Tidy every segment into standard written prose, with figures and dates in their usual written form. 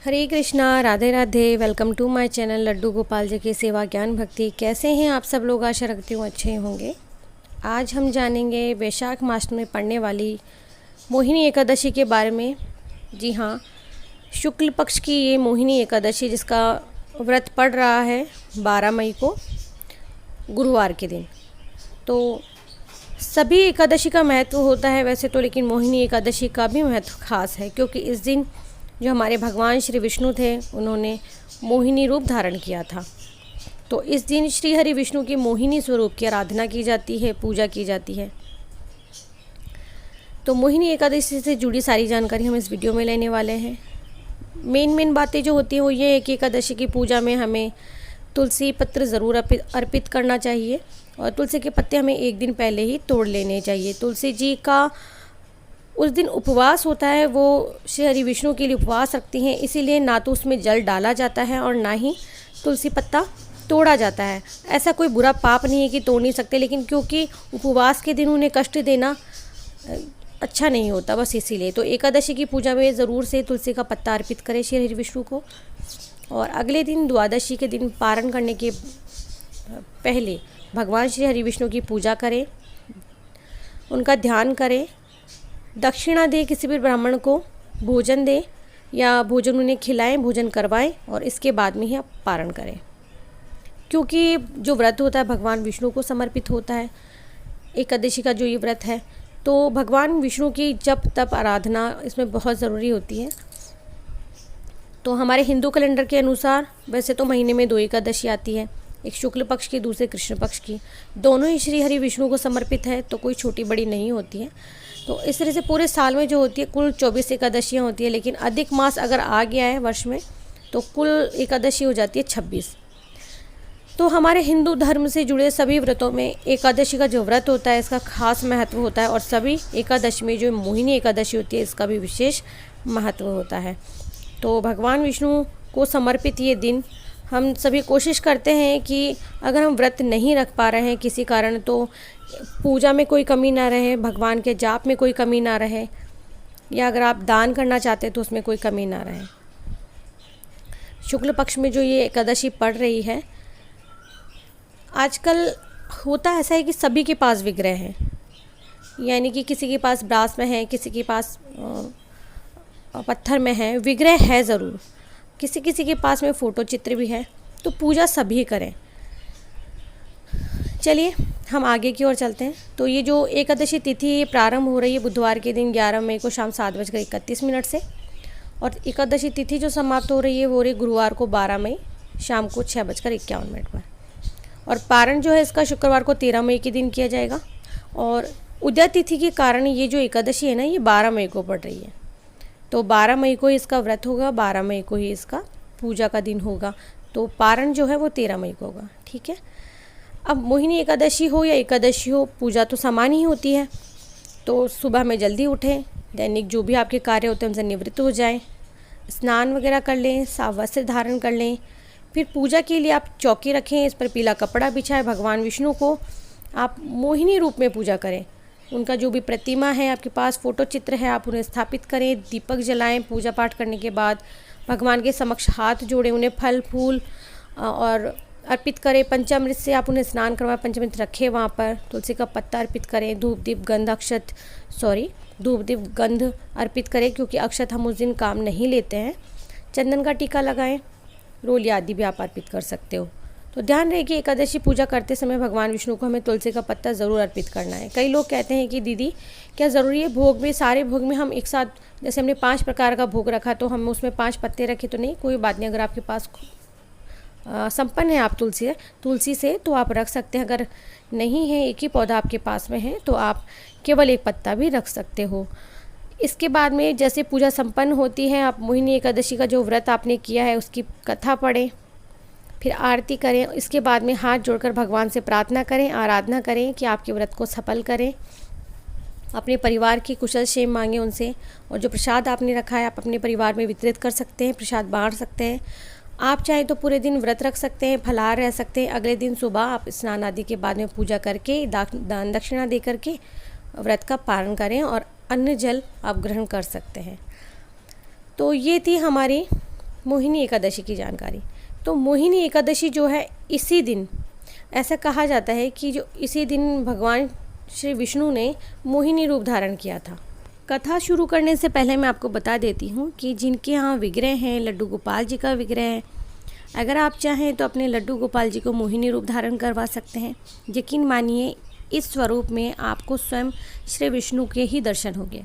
Hare Krishna, Radhe Radhe. Welcome to my channel Laddu Gopal ji की सेवा ज्ञान भक्ति। कैसे हैं आप सब लोग? आशा रखती हूँ अच्छे होंगे। आज हम जानेंगे वैशाख मास में पड़ने वाली मोहिनी एकादशी के बारे में। जी हाँ, शुक्ल पक्ष की ये मोहिनी एकादशी जिसका व्रत पड़ रहा है 12 मई को, गुरुवार के दिन। तो सभी एकादशी का महत्व होता है वैसे तो, लेकिन मोहिनी एकादशी का भी महत्व खास है क्योंकि इस दिन जो हमारे भगवान श्री विष्णु थे उन्होंने मोहिनी रूप धारण किया था। तो इस दिन श्री हरि विष्णु की मोहिनी स्वरूप की आराधना की जाती है, पूजा की जाती है। तो मोहिनी एकादशी से जुड़ी सारी जानकारी हम इस वीडियो में लेने वाले हैं। मेन बातें जो होती हैं वो ये है कि एकादशी की पूजा में हमें तुलसी पत्र ज़रूर अर्पित करना चाहिए और तुलसी के पत्ते हमें एक दिन पहले ही तोड़ लेने चाहिए। तुलसी जी का उस दिन उपवास होता है, वो श्री हरि विष्णु के लिए उपवास रखती हैं, इसीलिए ना तो उसमें जल डाला जाता है और ना ही तुलसी पत्ता तोड़ा जाता है। ऐसा कोई बुरा पाप नहीं है कि तोड़ नहीं सकते, लेकिन क्योंकि उपवास के दिन उन्हें कष्ट देना अच्छा नहीं होता, बस इसीलिए। तो एकादशी की पूजा में ज़रूर से तुलसी का पत्ता अर्पित करें श्री हरि विष्णु को। और अगले दिन द्वादशी के दिन पारण करने के पहले भगवान श्री हरि विष्णु की पूजा करें, उनका ध्यान करें, दक्षिणा दें, किसी भी ब्राह्मण को भोजन दें या भोजन उन्हें खिलाएं, भोजन करवाएं और इसके बाद में ही आप पारण करें। क्योंकि जो व्रत होता है भगवान विष्णु को समर्पित होता है। एकादशी का जो ये व्रत है तो भगवान विष्णु की जप तप आराधना इसमें बहुत ज़रूरी होती है। तो हमारे हिंदू कैलेंडर के अनुसार वैसे तो महीने में 2 एकादशी आती है, एक शुक्ल पक्ष की, दूसरे कृष्ण पक्ष की। दोनों ही श्री हरि विष्णु को समर्पित है, तो कोई छोटी बड़ी नहीं होती है। तो इस तरह से पूरे साल में जो होती है कुल 24 एकादशियाँ होती है, लेकिन अधिक मास अगर आ गया है वर्ष में तो कुल एकादशी हो जाती है 26। तो हमारे हिंदू धर्म से जुड़े सभी व्रतों में एकादशी का जो व्रत होता है इसका खास महत्व होता है और सभी एकादशी में जो मोहिनी एकादशी होती है इसका भी विशेष महत्व होता है। तो भगवान विष्णु को समर्पित ये दिन हम सभी कोशिश करते हैं कि अगर हम व्रत नहीं रख पा रहे हैं किसी कारण तो पूजा में कोई कमी ना रहे, भगवान के जाप में कोई कमी ना रहे, या अगर आप दान करना चाहते हैं तो उसमें कोई कमी ना रहे। शुक्ल पक्ष में जो ये एकादशी पड़ रही है, आजकल होता ऐसा है कि सभी के पास विग्रह हैं, यानी कि किसी के पास ब्रास में है, किसी के पास पत्थर में है, विग्रह है ज़रूर, किसी किसी के पास में फ़ोटो चित्र भी है। तो पूजा सभी करें। चलिए हम आगे की ओर चलते हैं। तो ये जो एकादशी तिथि ये प्रारंभ हो रही है बुधवार के दिन 11 मई को शाम 7:31 से, और एकादशी तिथि जो समाप्त हो रही है वो रही गुरुवार को 12 मई शाम को 6:51 पर। और पारण जो है इसका शुक्रवार को 13 मई के दिन किया जाएगा। और उदय तिथि के कारण ये जो एकादशी है ना ये 12 मई को पड़ रही है, तो 12 मई को ही इसका व्रत होगा, 12 मई को ही इसका पूजा का दिन होगा। तो पारण जो है वो 13 मई को होगा, ठीक है। अब मोहिनी एकादशी हो या एकादशी हो, पूजा तो समान ही होती है। तो सुबह में जल्दी उठें, दैनिक जो भी आपके कार्य होते हैं उनसे निवृत्त हो जाएं, स्नान वगैरह कर लें, साफ वस्त्र धारण कर लें। फिर पूजा के लिए आप चौकी रखें, इस पर पीला कपड़ा बिछाएं। भगवान विष्णु को आप मोहिनी रूप में पूजा करें। उनका जो भी प्रतिमा है आपके पास, फ़ोटो चित्र है, आप उन्हें स्थापित करें, दीपक जलाएं। पूजा पाठ करने के बाद भगवान के समक्ष हाथ जोड़ें, उन्हें फल फूल और अर्पित करें। पंचामृत से आप उन्हें स्नान करवाएं, पंचामृत रखें वहाँ पर, तुलसी का पत्ता अर्पित करें, धूप दीप गंध अर्पित करें, क्योंकि अक्षत हम उस दिन काम नहीं लेते हैं। चंदन का टीका लगाएं, रोली आदि भी आप अर्पित कर सकते हो। तो ध्यान रहे कि एकादशी पूजा करते समय भगवान विष्णु को हमें तुलसी का पत्ता ज़रूर अर्पित करना है। कई लोग कहते हैं कि दीदी क्या ज़रूरी है भोग में, सारे भोग में हम एक साथ, जैसे हमने 5 प्रकार का भोग रखा तो हम उसमें 5 पत्ते रखे? तो नहीं, कोई बात नहीं। अगर आपके पास संपन्न है आप तुलसी से तो आप रख सकते हैं। अगर नहीं है, एक ही पौधा आपके पास में है, तो आप केवल 1 पत्ता भी रख सकते हो। इसके बाद में जैसे पूजा संपन्न होती है, आप मोहिनी एकादशी का जो व्रत आपने किया है उसकी कथा पढ़ें, फिर आरती करें। इसके बाद में हाथ जोड़कर भगवान से प्रार्थना करें, आराधना करें कि आपके व्रत को सफल करें। अपने परिवार की कुशल क्षेम मांगें उनसे, और जो प्रसाद आपने रखा है आप अपने परिवार में वितरित कर सकते हैं, प्रसाद बांट सकते हैं। आप चाहें तो पूरे दिन व्रत रख सकते हैं, फलाहार रह सकते हैं। अगले दिन सुबह आप स्नान आदि के बाद में पूजा करके दान दक्षिणा दे करके व्रत का पालन करें और अन्न जल आप ग्रहण कर सकते हैं। तो ये थी हमारी मोहिनी एकादशी की जानकारी। तो मोहिनी एकादशी जो है इसी दिन, ऐसा कहा जाता है कि जो इसी दिन भगवान श्री विष्णु ने मोहिनी रूप धारण किया था। कथा शुरू करने से पहले मैं आपको बता देती हूँ कि जिनके यहाँ विग्रह हैं, लड्डू गोपाल जी का विग्रह है, अगर आप चाहें तो अपने लड्डू गोपाल जी को मोहिनी रूप धारण करवा सकते हैं। यकीन मानिए इस स्वरूप में आपको स्वयं श्री विष्णु के ही दर्शन होंगे।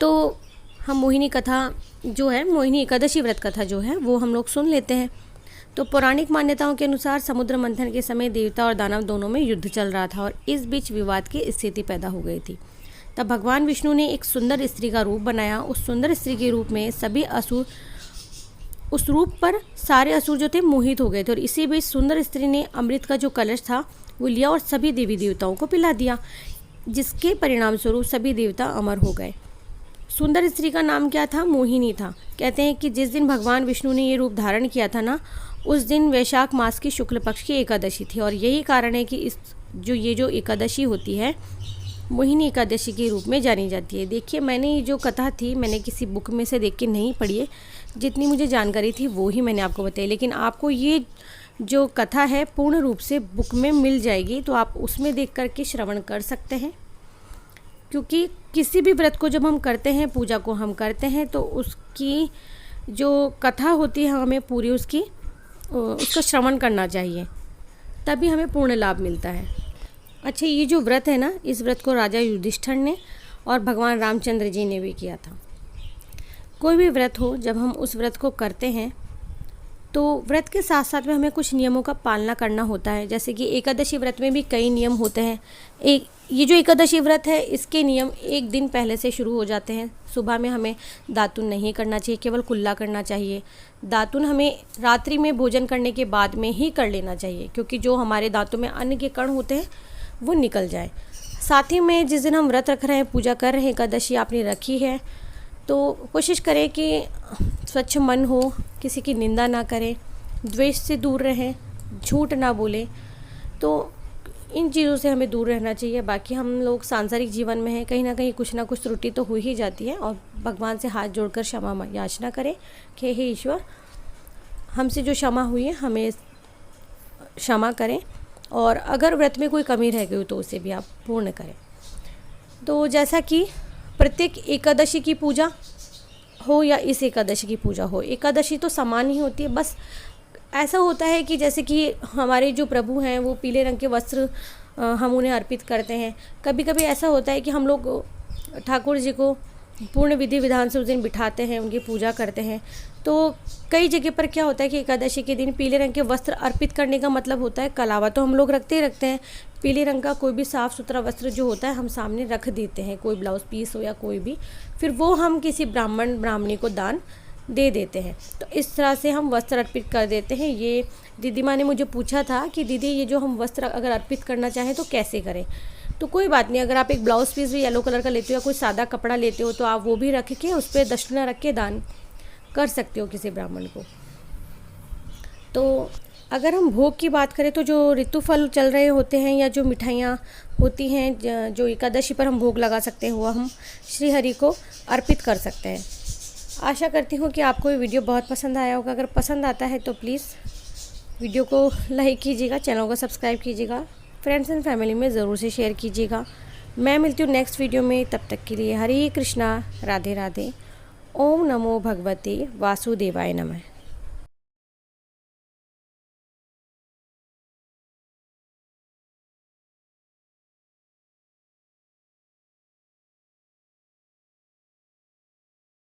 तो हम मोहिनी कथा जो है, मोहिनी एकादशी व्रत कथा जो है वो हम लोग सुन लेते हैं। तो पौराणिक मान्यताओं के अनुसार समुद्र मंथन के समय देवता और दानव दोनों में युद्ध चल रहा था और इस बीच विवाद की स्थिति पैदा हो गई थी। तब भगवान विष्णु ने एक सुंदर स्त्री का रूप बनाया। उस सुंदर स्त्री के रूप में सभी असुर, उस रूप पर सारे असुर जो थे मोहित हो गए थे। और इसी बीच सुंदर स्त्री ने अमृत का जो कलश था वो लिया और सभी देवी देवताओं को पिला दिया, जिसके परिणाम स्वरूप सभी देवता अमर हो गए। सुंदर स्त्री का नाम क्या था? मोहिनी था। कहते हैं कि जिस दिन भगवान विष्णु ने ये रूप धारण किया था ना, उस दिन वैशाख मास की शुक्ल पक्ष की एकादशी थी। और यही कारण है कि ये जो एकादशी होती है मोहिनी एकादशी के रूप में जानी जाती है। देखिए, मैंने ये जो कथा थी मैंने किसी बुक में से देख के नहीं पढ़ी है, जितनी मुझे जानकारी थी वो ही मैंने आपको बताई। लेकिन आपको ये जो कथा है पूर्ण रूप से बुक में मिल जाएगी, तो आप उसमें देख कर के श्रवण कर सकते हैं। क्योंकि किसी भी व्रत को जब हम करते हैं, पूजा को हम करते हैं, तो उसकी जो कथा होती है हमें पूरी उसका श्रवण करना चाहिए, तभी हमें पूर्ण लाभ मिलता है। अच्छा, ये जो व्रत है ना, इस व्रत को राजा युधिष्ठिर ने और भगवान रामचंद्र जी ने भी किया था। कोई भी व्रत हो, जब हम उस व्रत को करते हैं तो व्रत के साथ साथ में हमें कुछ नियमों का पालना करना होता है। जैसे कि एकादशी व्रत में भी कई नियम होते हैं। ये जो एकादशी व्रत है इसके नियम एक दिन पहले से शुरू हो जाते हैं। सुबह में हमें दातुन नहीं करना चाहिए, केवल कुल्ला करना चाहिए। दातुन हमें रात्रि में भोजन करने के बाद में ही कर लेना चाहिए, क्योंकि जो हमारे दांतों में अन्न के कण होते हैं वो निकल जाए। साथ ही में जिस दिन हम व्रत रख रहे हैं, पूजा कर रहे हैं, एकादशी आपने रखी है, तो कोशिश करें कि स्वच्छ मन हो, किसी की निंदा ना करें, द्वेष से दूर रहें, झूठ ना बोलें। तो इन चीज़ों से हमें दूर रहना चाहिए। बाकी हम लोग सांसारिक जीवन में हैं, कहीं ना कहीं कुछ ना कुछ त्रुटि तो हो ही जाती है, और भगवान से हाथ जोड़कर क्षमा याचना करें कि हे ईश्वर, हमसे जो क्षमा हुई है हमें क्षमा करें, और अगर व्रत में कोई कमी रह गई हो तो उसे भी आप पूर्ण करें। तो जैसा कि प्रत्येक एकादशी की पूजा हो या इस एकादशी की पूजा हो, एकादशी तो समान ही होती है। बस ऐसा होता है कि जैसे कि हमारे जो प्रभु हैं वो पीले रंग के वस्त्र हम उन्हें अर्पित करते हैं। कभी कभी ऐसा होता है कि हम लोग ठाकुर जी को पूर्ण विधि विधान से उस दिन बिठाते हैं, उनकी पूजा करते हैं। तो कई जगह पर क्या होता है कि एकादशी के दिन पीले रंग के वस्त्र अर्पित करने का मतलब होता है कलावा तो हम लोग रखते ही रखते हैं, पीले रंग का कोई भी साफ़ सुथरा वस्त्र जो होता है हम सामने रख देते हैं, कोई ब्लाउज़ पीस हो या कोई भी, फिर वो हम किसी ब्राह्मणी को दान दे देते हैं। तो इस तरह से हम वस्त्र अर्पित कर देते हैं। ये दीदी माँ ने मुझे पूछा था कि दीदी ये जो हम वस्त्र अगर अर्पित करना चाहें तो कैसे करें। तो कोई बात नहीं, अगर आप एक ब्लाउज़ पीस भी येलो कलर का लेते हो या कोई सादा कपड़ा लेते हो तो आप वो भी रख के उस पर दक्षिणा रख के दान कर सकते हो किसी ब्राह्मण को। तो अगर हम भोग की बात करें तो जो ऋतु फल चल रहे होते हैं या जो मिठाइयाँ होती हैं जो एकादशी पर हम भोग लगा सकते हैं, वो हम श्री हरि को अर्पित कर सकते हैं। आशा करती हूँ कि आपको ये वीडियो बहुत पसंद आया होगा। अगर पसंद आता है तो प्लीज़ वीडियो को लाइक कीजिएगा, चैनल को सब्सक्राइब कीजिएगा, फ्रेंड्स एंड फैमिली में ज़रूर से शेयर कीजिएगा। मैं मिलती हूँ नेक्स्ट वीडियो में, तब तक के लिए हरे कृष्णा, राधे राधे। ओम नमो भगवते वासुदेवाय नमः।